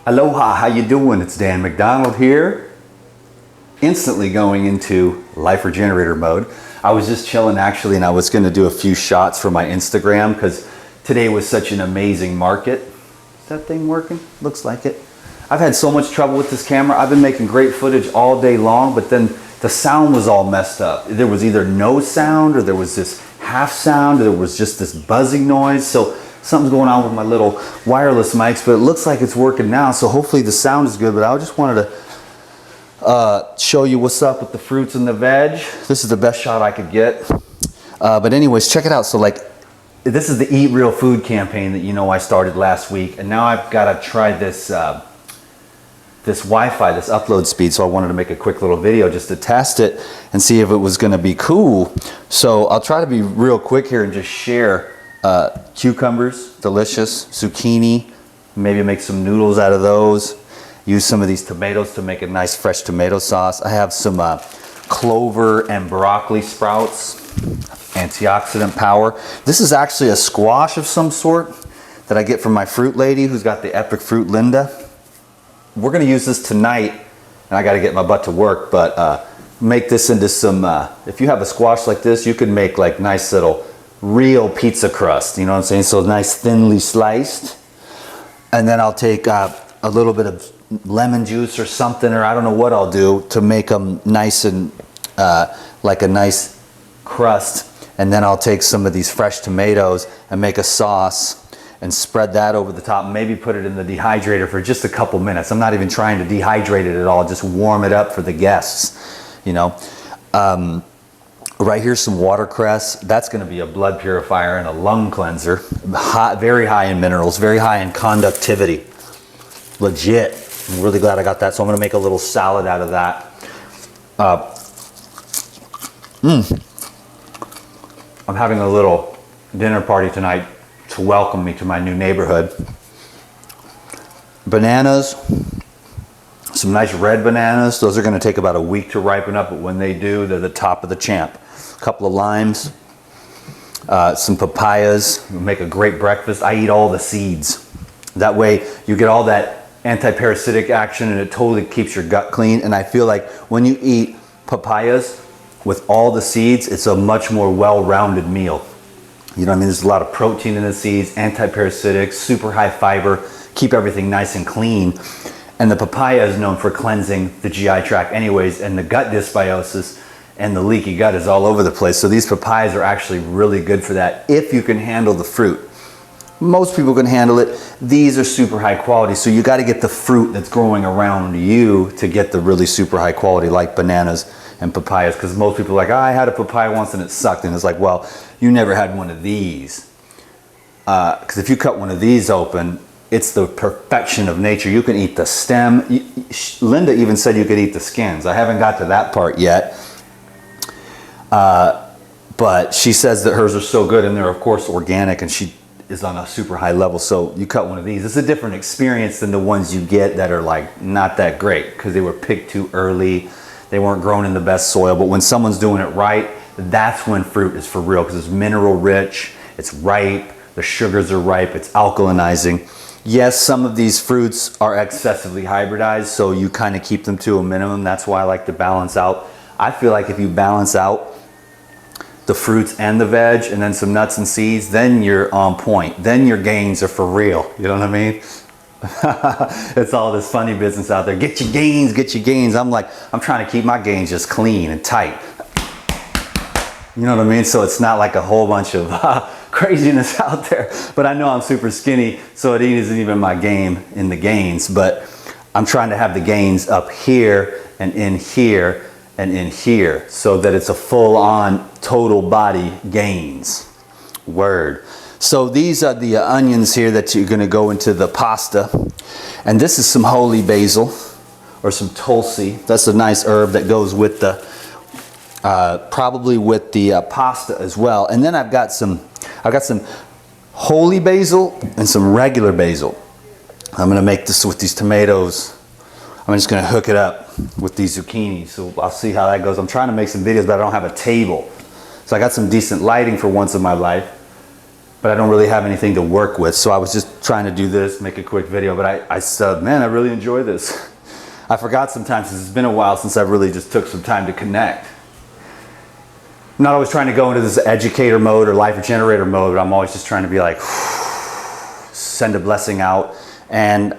Aloha, how you doing? It's Dan McDonald here. Instantly going into Life Regenerator mode. I was just chilling actually, and I was going to do a few shots for my Instagram because today was such an amazing market. Is that thing working? Looks like it. I've had so much trouble with this camera. I've been making great footage all day long, but then the sound was all messed up. There was either no sound, or there was this half sound, or there was just this buzzing noise. So something's going on with my little wireless mics, but it looks like it's working now. So hopefully the sound is good, but I just wanted to show you what's up with the fruits and the veg. This is the best shot I could get. But anyways, check it out. So like, this is the Eat Real Food campaign that you know I started last week, and now I've got to try this this Wi-Fi, this upload speed. So I wanted to make a quick little video just to test it and see if it was going to be cool. So I'll try to be real quick here and just share cucumbers, delicious, zucchini, maybe make some noodles out of those. Use some of these tomatoes to make a nice fresh tomato sauce. I have some clover and broccoli sprouts, antioxidant power. This is actually a squash of some sort that I get from my fruit lady who's got the Epic Fruit Linda. We're gonna use this tonight, and I gotta get my butt to work, but make this into some, if you have a squash like this, you can make like nice little real pizza crust, you know what I'm saying? So nice thinly sliced. And then I'll take a little bit of lemon juice or something, or I don't know what I'll do to make them nice and like a nice crust. And then I'll take some of these fresh tomatoes and make a sauce and spread that over the top, and maybe put it in the dehydrator for just a couple minutes. I'm not even trying to dehydrate it at all, just warm it up for the guests, you know. Right here's some watercress. That's gonna be a blood purifier and a lung cleanser. Very high in minerals, very high in conductivity. Legit. I'm really glad I got that, so I'm gonna make a little salad out of that. I'm having a little dinner party tonight to welcome me to my new neighborhood. Bananas, some nice red bananas. Those are gonna take about a week to ripen up, but when they do, they're the top of the champ. A couple of limes, some papayas, make a great breakfast. I eat all the seeds. That way you get all that anti-parasitic action, and it totally keeps your gut clean. And I feel like when you eat papayas with all the seeds, it's a much more well-rounded meal. You know what I mean? There's a lot of protein in the seeds, anti-parasitic, super high fiber, keep everything nice and clean. And the papaya is known for cleansing the GI tract anyways, and the gut dysbiosis and the leaky gut is all over the place. So these papayas are actually really good for that if you can handle the fruit. Most people can handle it. These are super high quality, so you got to get the fruit that's growing around you to get the really super high quality, like bananas and papayas, because most people are like, oh, I had a papaya once and it sucked. And it's like, well, you never had one of these. Because if you cut one of these open, it's the perfection of nature. You can eat the stem. Linda even said you could eat the skins. I haven't got to that part yet. But she says that hers are so good, and they're of course organic, and she is on a super high level. So you cut one of these, it's a different experience than the ones you get that are like not that great because they were picked too early. They weren't grown in the best soil. But when someone's doing it right, that's when fruit is for real, because it's mineral rich, it's ripe, the sugars are ripe, it's alkalinizing. Yes, some of these fruits are excessively hybridized, so you kind of keep them to a minimum. That's why I like to balance out. I feel like if you balance out the fruits and the veg and then some nuts and seeds, then you're on point. Then your gains are for real. You know what I mean? It's all this funny business out there. Get your gains, get your gains. I'm like, I'm trying to keep my gains just clean and tight. You know what I mean? So it's not like a whole bunch of craziness out there. But I know I'm super skinny, so it isn't even my game in the gains. But I'm trying to have the gains up here and in here and in here, so that it's a full-on total body gains. Word. So these are the onions here that you're going to go into the pasta. And this is some holy basil or some tulsi. That's a nice herb that goes with the, probably with the pasta as well. And then I've got some holy basil and some regular basil. I'm going to make this with these tomatoes. I'm just going to hook it up with these zucchini. So I'll see how that goes. I'm trying to make some videos, but I don't have a table. So I got some decent lighting for once in my life, but I don't really have anything to work with. So I was just trying to do this, make a quick video, but I said, man, I really enjoy this. I forgot sometimes, because it's been a while since I really just took some time to connect. I'm not always trying to go into this educator mode or life generator mode, but I'm always just trying to be like, send a blessing out. And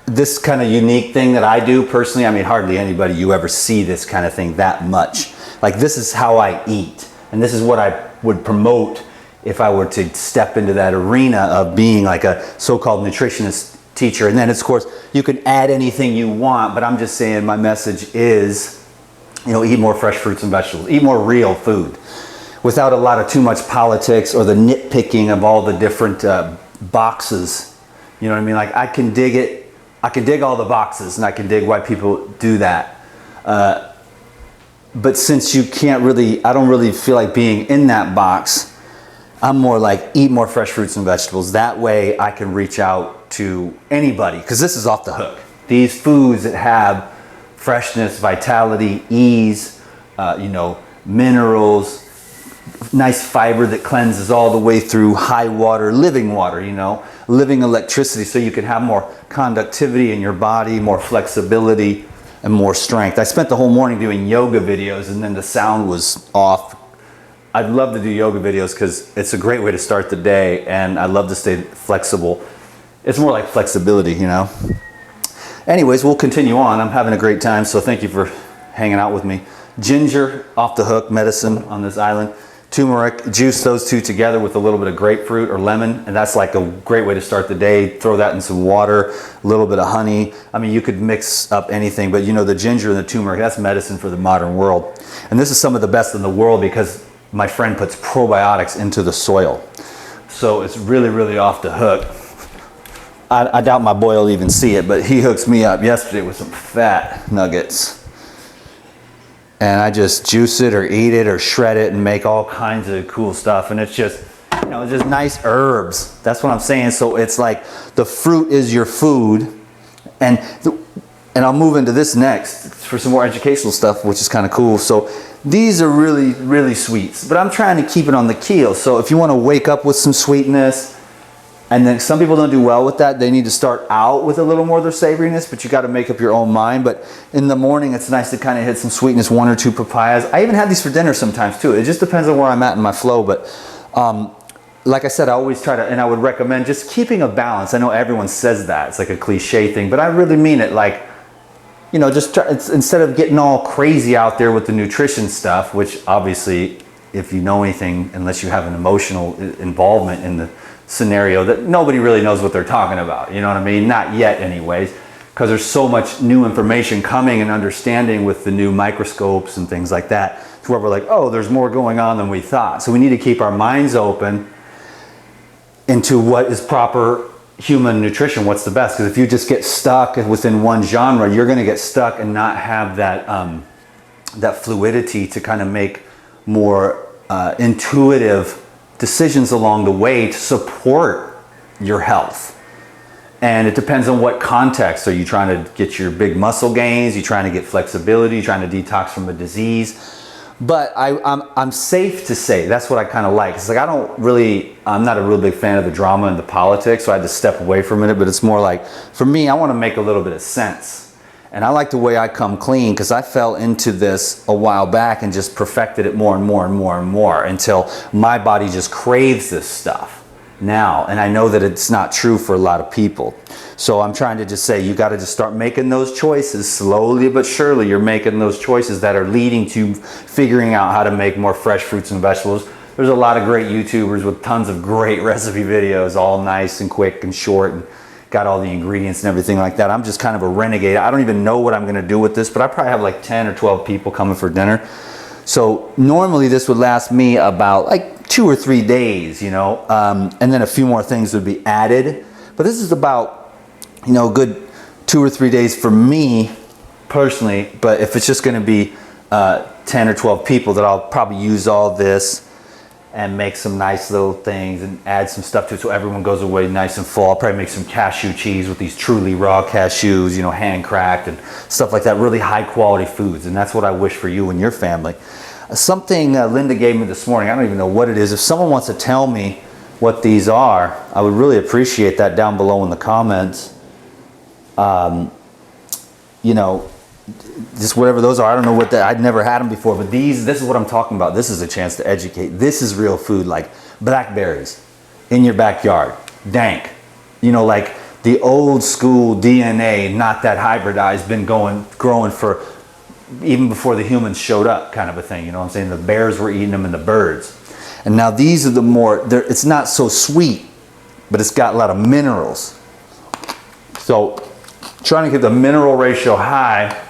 this kind of unique thing that I do personally, I mean, hardly anybody you ever see this kind of thing that much. Like, this is how I eat. And this is what I would promote if I were to step into that arena of being like a so-called nutritionist teacher. And then, of course, you can add anything you want, but I'm just saying my message is, you know, eat more fresh fruits and vegetables, eat more real food without a lot of too much politics or the nitpicking of all the different boxes. You know what I mean? Like, I can dig it. I can dig all the boxes, and I can dig why people do that. But since you can't really, I don't really feel like being in that box, I'm more like, eat more fresh fruits and vegetables. That way I can reach out to anybody, because this is off the hook. These foods that have freshness, vitality, ease, you know, minerals, nice fiber that cleanses all the way through, high water, you know, living electricity, so you can have more conductivity in your body, more flexibility, and more strength. I spent the whole morning doing yoga videos, and then the sound was off. I'd love to do yoga videos because it's a great way to start the day, and I love to stay flexible. It's more like flexibility, you know. Anyways, we'll continue on. I'm having a great time, so thank you for hanging out with me. Ginger, off the hook medicine on this island. Turmeric, juice those two together with a little bit of grapefruit or lemon, and that's like a great way to start the day. Throw that in some water, a little bit of honey. I mean, you could mix up anything, but you know, the ginger and the turmeric, that's medicine for the modern world. And this is some of the best in the world because my friend puts probiotics into the soil. So it's really, really off the hook. I doubt my boy will even see it, but he hooks me up yesterday with some fat nuggets. And I just juice it or eat it or shred it and make all kinds of cool stuff. And it's just, you know, just nice herbs. That's what I'm saying. So it's like the fruit is your food. And I'll move into this next for some more educational stuff, which is kind of cool. So these are really, really sweet. But I'm trying to keep it on the keel. So if you want to wake up with some sweetness, and then some people don't do well with that. They need to start out with a little more of their savoriness, but you got to make up your own mind. But in the morning, it's nice to kind of hit some sweetness, 1 or 2 papayas. I even have these for dinner sometimes too. It just depends on where I'm at in my flow. But like I said, I always try to, and I would recommend just keeping a balance. I know everyone says that. It's like a cliche thing, but I really mean it. Like, you know, just try, instead of getting all crazy out there with the nutrition stuff, which obviously, if you know anything, unless you have an emotional involvement in the scenario, that nobody really knows what they're talking about, you know what I mean? Not yet anyways, because there's so much new information coming and understanding with the new microscopes and things like that, to where we're like, oh, there's more going on than we thought. So we need to keep our minds open into what is proper human nutrition, what's the best. Because if you just get stuck within one genre, you're going to get stuck and not have that that fluidity to kind of make more intuitive decisions along the way to support your health. And it depends on what context. Are you trying to get your big muscle gains? You trying to get flexibility? You trying to detox from a disease? But I'm safe to say that's what I kind of like. It's like I'm not a real big fan of the drama and the politics, so I had to step away from it. But it's more like, for me, I want to make a little bit of sense. And I like the way I come clean, because I fell into this a while back and just perfected it more and more and more and more until my body just craves this stuff now. And I know that it's not true for a lot of people. So I'm trying to just say, you got to just start making those choices slowly but surely. You're making those choices that are leading to figuring out how to make more fresh fruits and vegetables. There's a lot of great YouTubers with tons of great recipe videos, all nice and quick and short, and got all the ingredients and everything like that. I'm just kind of a renegade. I don't even know what I'm going to do with this, but I probably have like 10 or 12 people coming for dinner. So normally this would last me about like 2 or 3 days, you know, and then a few more things would be added. But this is about, you know, a good 2 or 3 days for me personally. But if it's just going to be 10 or 12 people, that I'll probably use all this and make some nice little things and add some stuff to it so everyone goes away nice and full. I'll probably make some cashew cheese with these truly raw cashews, you know, hand cracked and stuff like that, really high quality foods. And that's what I wish for you and your family. Something Linda gave me this morning, I don't even know what it is. If someone wants to tell me what these are, I would really appreciate that down below in the comments. You know, just whatever those are. I don't know what that, I'd never had them before, but this is what I'm talking about. This is a chance to educate. This is real food, like blackberries in your backyard, dank. You know, like the old school DNA, not that hybridized, been growing for even before the humans showed up, kind of a thing. You know what I'm saying? The bears were eating them and the birds. And now these are the more, it's not so sweet, but it's got a lot of minerals. So trying to get the mineral ratio high,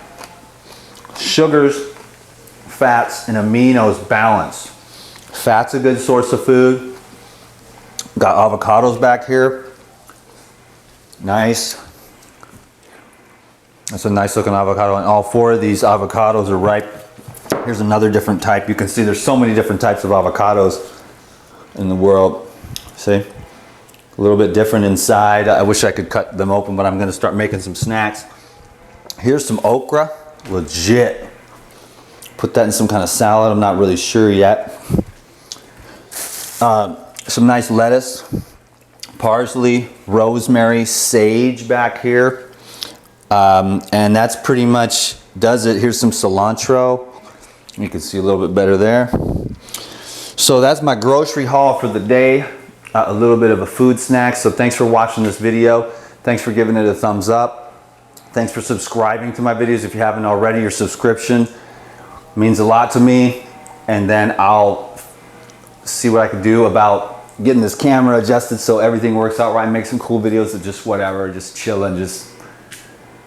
sugars, fats, and aminos balanced. Fat's a good source of food. Got avocados back here. Nice. That's a nice looking avocado, and all 4 of these avocados are ripe. Here's another different type. You can see there's so many different types of avocados in the world. See? A little bit different inside. I wish I could cut them open, but I'm going to start making some snacks. Here's some okra. Legit. Put that in some kind of salad. I'm not really sure yet. Some nice lettuce. Parsley, rosemary, sage back here. And that's pretty much does it. Here's some cilantro. You can see a little bit better there. So that's my grocery haul for the day. A little bit of a food snack. So thanks for watching this video. Thanks for giving it a thumbs up. Thanks for subscribing to my videos if you haven't already. Your subscription means a lot to me. And then I'll see what I can do about getting this camera adjusted so everything works out right. Make some cool videos of just whatever, just chilling, just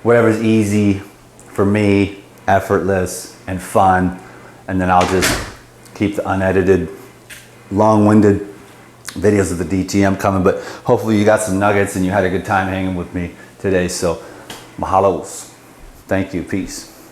whatever's easy for me, effortless and fun. And then I'll just keep the unedited, long-winded videos of the DTM coming. But hopefully you got some nuggets and you had a good time hanging with me today. So mahalos. Thank you. Peace.